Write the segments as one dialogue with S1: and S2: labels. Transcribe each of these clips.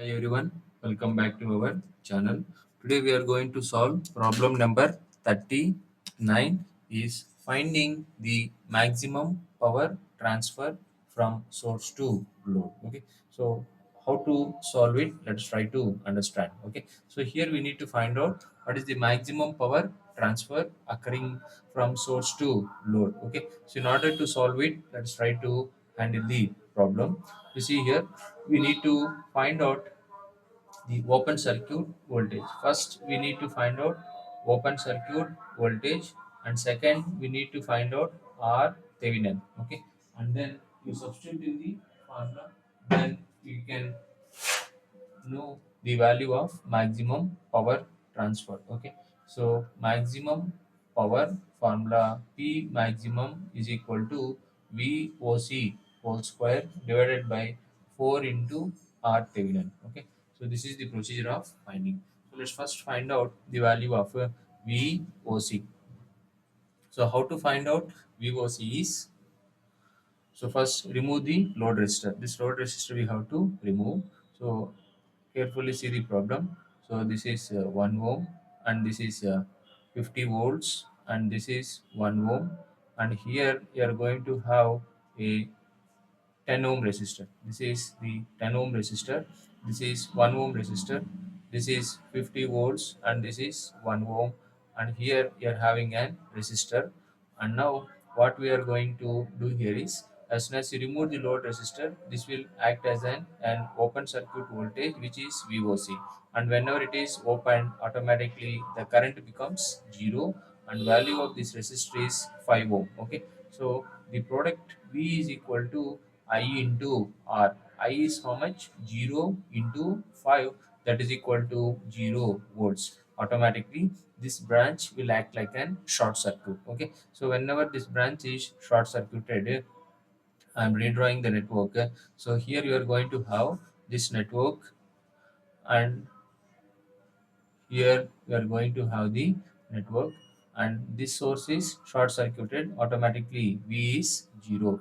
S1: Hi everyone, welcome back to our channel. Today we are going to solve problem number 39 is finding the maximum power transfer from source to load. Okay, so how to solve it? Let's try to understand. Okay, so here we need to find out what is the maximum power transfer occurring from source to load. Okay, so in order to solve it, let's try to handle the problem. You see here we need to find out the open circuit voltage. First we need to find out open circuit voltage, and second we need to find out R Thevenin. Okay, and then you substitute in the formula, then you can know the value of maximum power transfer. Okay, so maximum power formula P maximum is equal to VOC whole square divided by 4 into R Thevenin. Okay, so this is the procedure of finding. So let's first find out the value of VOC. So how to find out VOC is, so first remove the load resistor. This load resistor we have to remove. So carefully see the problem. So this is 1 ohm, and this is 50 volts, and this is 1 ohm, and here you are going to have a 10 ohm resistor. This is the 10 ohm resistor. This is 1 ohm resistor. This is 50 volts, and this is 1 ohm, and here you are having an resistor. And now what we are going to do here is, as soon as you remove the load resistor, this will act as an open circuit voltage, which is VOC, and whenever it is open, automatically the current becomes 0, and value of this resistor is 5 ohm. Okay, so the product V is equal to I into R. I is how much? 0 into 5, that is equal to 0 volts. Automatically, this branch will act like an short circuit. Okay, so whenever this branch is short circuited, I'm redrawing the network. So here you are going to have this network, and here we are going to have the network, and this source is short circuited. Automatically V is 0.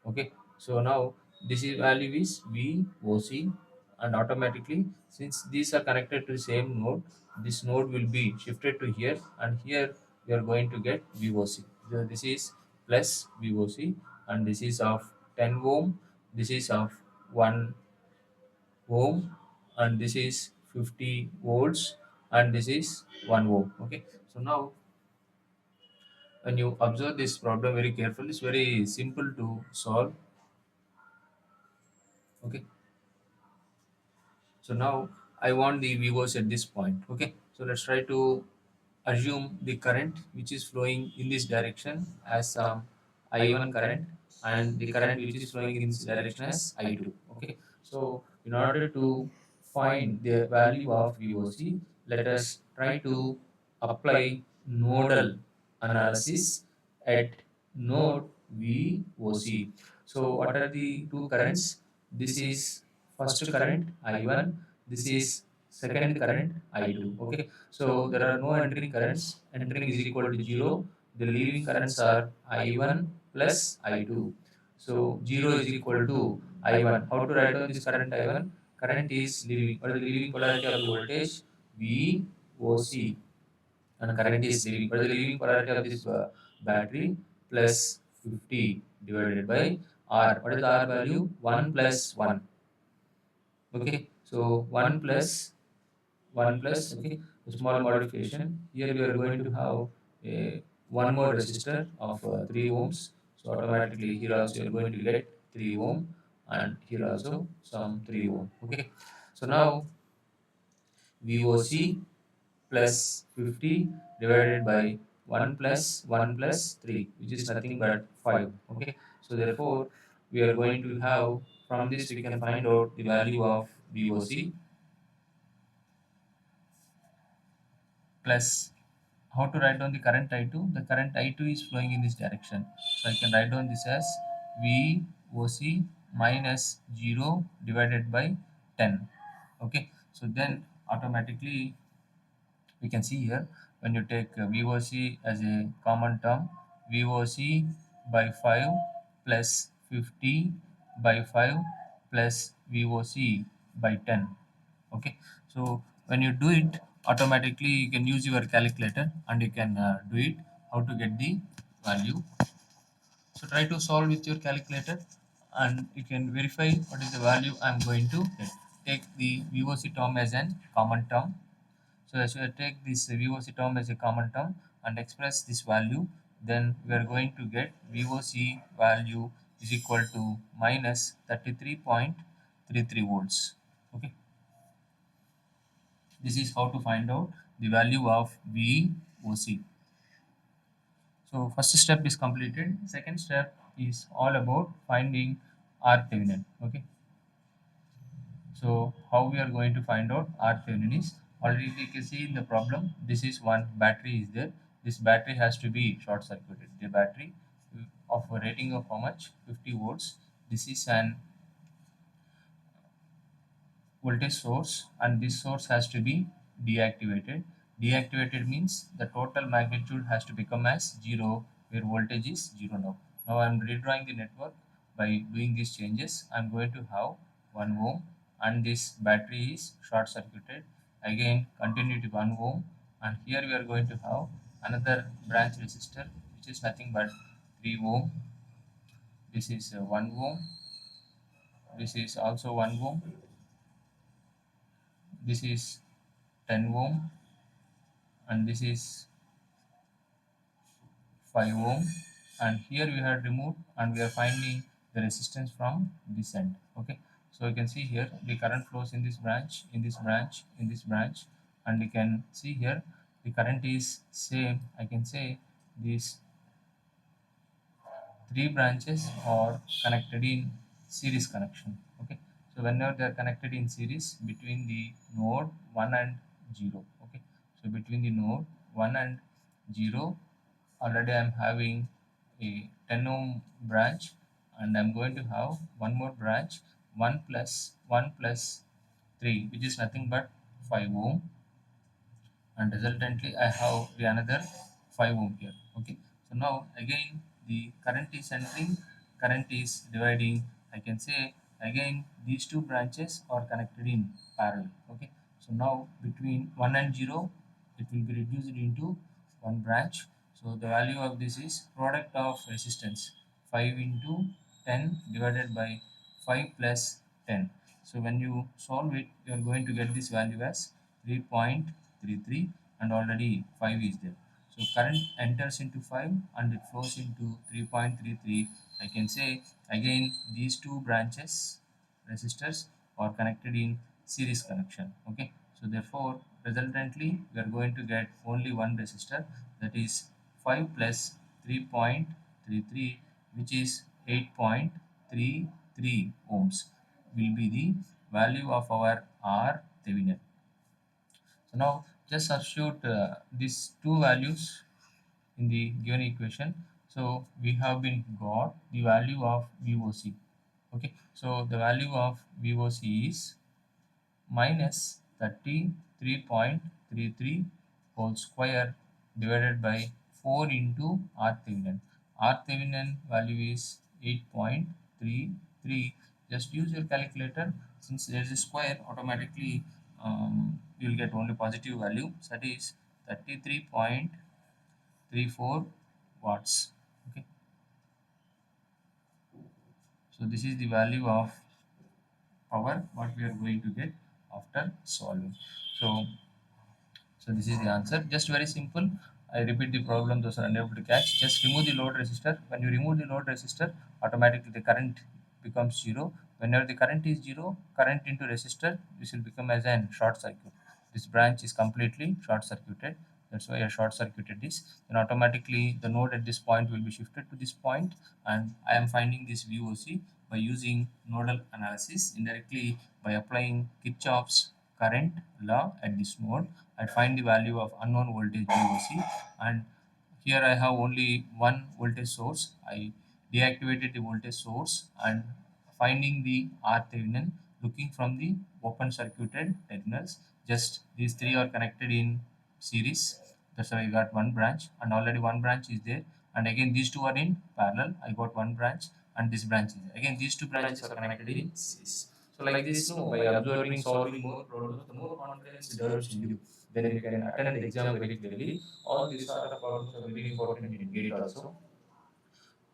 S1: Okay, so now this is value is VOC, and automatically, since these are connected to the same node, this node will be shifted to here, and here we are going to get VOC. So this is plus VOC, and this is of 10 ohm, this is of 1 ohm, and this is 50 volts, and this is 1 ohm. Okay, so now when you observe this problem very carefully, it's very simple to solve. Okay, so now I want the VOs at this point. Okay, so let's try to assume the current which is flowing in this direction as some I1 current, and the current which is flowing in this direction as I2. Okay, so in order to find the value of VOC, let us try to apply nodal analysis at node VOC. So what are the two currents? This is first current I1, this is second current I2. Okay, so there are no entering currents. Entering is equal to 0. The leaving currents are I1 plus I2. So 0 is equal to I1. How to write down this current I1? Current is leaving. What is the leaving polarity of the voltage? VOC. And current is leaving. What is the leaving polarity of this battery? Plus 50 divided by R. What is the R value? 1 plus 1. Okay, so 1 plus, okay, a small modification. Here we are going to have a one more resistor of 3 ohms. So automatically here also you are going to get 3 ohm, and here also some 3 ohm. Okay, so now VOC plus 50 divided by 1 plus 1 plus 3, which is nothing but 5. Okay, so therefore we are going to have, from this we can find out the value of VOC plus, how to write down the current I2? The current I2 is flowing in this direction. So I can write down this as VOC minus 0 divided by 10. Okay, so then automatically we can see here, when you take VOC as a common term, VOC by 5 plus 50 by 5 plus VOC by 10. Okay, so when you do it, automatically you can use your calculator and you can do it how to get the value. So try to solve with your calculator and you can verify what is the value I'm going to get. Take the VOC term as an common term. So as we take this VOC term as a common term and express this value, then we are going to get VOC value is equal to minus 33.33 volts. Okay, this is how to find out the value of VOC. So first step is completed. Second step is all about finding RThevenin. Okay. So how we are going to find out RThevenin is, already you can see in the problem. This is one battery is there. This battery has to be short circuited. The battery of a rating of how much? 50 volts. This is an voltage source and this source has to be deactivated. Deactivated means the total magnitude has to become as 0 where voltage is 0 now. Now I am redrawing the network by doing these changes. I am going to have 1 ohm and this battery is short circuited. Again continue to 1 ohm and here we are going to have another branch resistor which is nothing but 3 ohm. This is 1 ohm. This is also 1 ohm. This is 10 ohm and this is 5 ohm, and here we have removed and we are finding the resistance from this end. Okay, so you can see here the current flows in this branch, in this branch, in this branch, and you can see here the current is same. I can say these three branches are connected in series connection. Okay, so whenever they are connected in series between the node 1 and 0. Okay, so between the node 1 and 0 already I'm having a 10 ohm branch and I'm going to have one more branch, 1 plus 3, which is nothing but 5 ohm, and resultantly I have the another 5 ohm here. Okay, so now again the current is entering, current is dividing. I can say again these two branches are connected in parallel. Okay, so now between 1 and 0 it will be reduced into one branch. So the value of this is product of resistance 5 into 10 divided by 5 plus 10. So when you solve it, you are going to get this value as 3.33 and already 5 is there. So current enters into 5 and it flows into 3.33. I can say again these two branches resistors are connected in series connection. Okay, so therefore resultantly we are going to get only one resistor, that is 5 plus 3.33, which is 8.33 ohms will be the value of our R Thevenin. So now just substitute these two values in the given equation. So we have been got the value of VOC. Okay, so the value of VOC is minus 33.33 whole square divided by 4 into R Thevenin. R Thevenin value is 8.33. Just use your calculator. Since there is a square, automatically you will get only positive value. So that is 33.34 watts. Okay, so this is the value of power what we are going to get after solving. So this is the answer. Just very simple. I repeat the problem, those are unable to catch. Just remove the load resistor. When you remove the load resistor, automatically the current becomes zero. Whenever the current is zero, current into resistor, this will become as an short circuit. This branch is completely short circuited. That's why I short circuited this. Then automatically the node at this point will be shifted to this point, and I am finding this VOC by using nodal analysis indirectly by applying Kirchhoff's current law at this node. I find the value of unknown voltage VOC, and here I have only one voltage source. I deactivated the voltage source and finding the R Thevenin looking from the open circuited terminals. Just these three are connected in series. That's why I got one branch, and already one branch is there. And again these two are in parallel. I got one branch and this branch is there. Again these two branches are connected in series. So like this, no, by observing, solving more problems, the more confidence develops in you. Then you can attend the exam very clearly. All these sort of problems are very important in GATE also.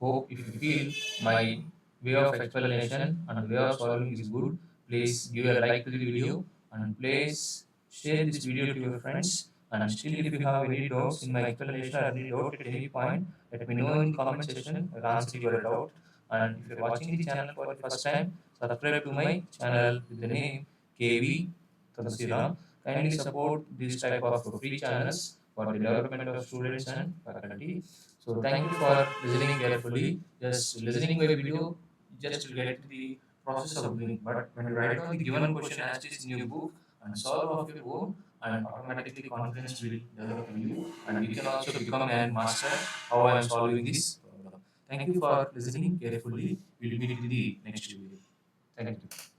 S1: Hope if you feel my way of explanation and way of solving is good, please give a like to the video and please share this video to your friends. And still, if you have any doubts in my explanation or any doubt at any point, let me know in the comment section. I'll answer your doubt. And if you're watching the channel for the first time, subscribe to my channel with the name KV Tulsiram. Kindly support this type of free channels for the development of students and faculty. So thank you for listening carefully. Just listening by video, just to get the process of doing. But when you write down the given question as it is in your book and solve of your own, and automatically confidence will develop in you, and you can also become an master how I am solving this problem. Thank you for listening carefully. We'll meet in the next video. Thank you.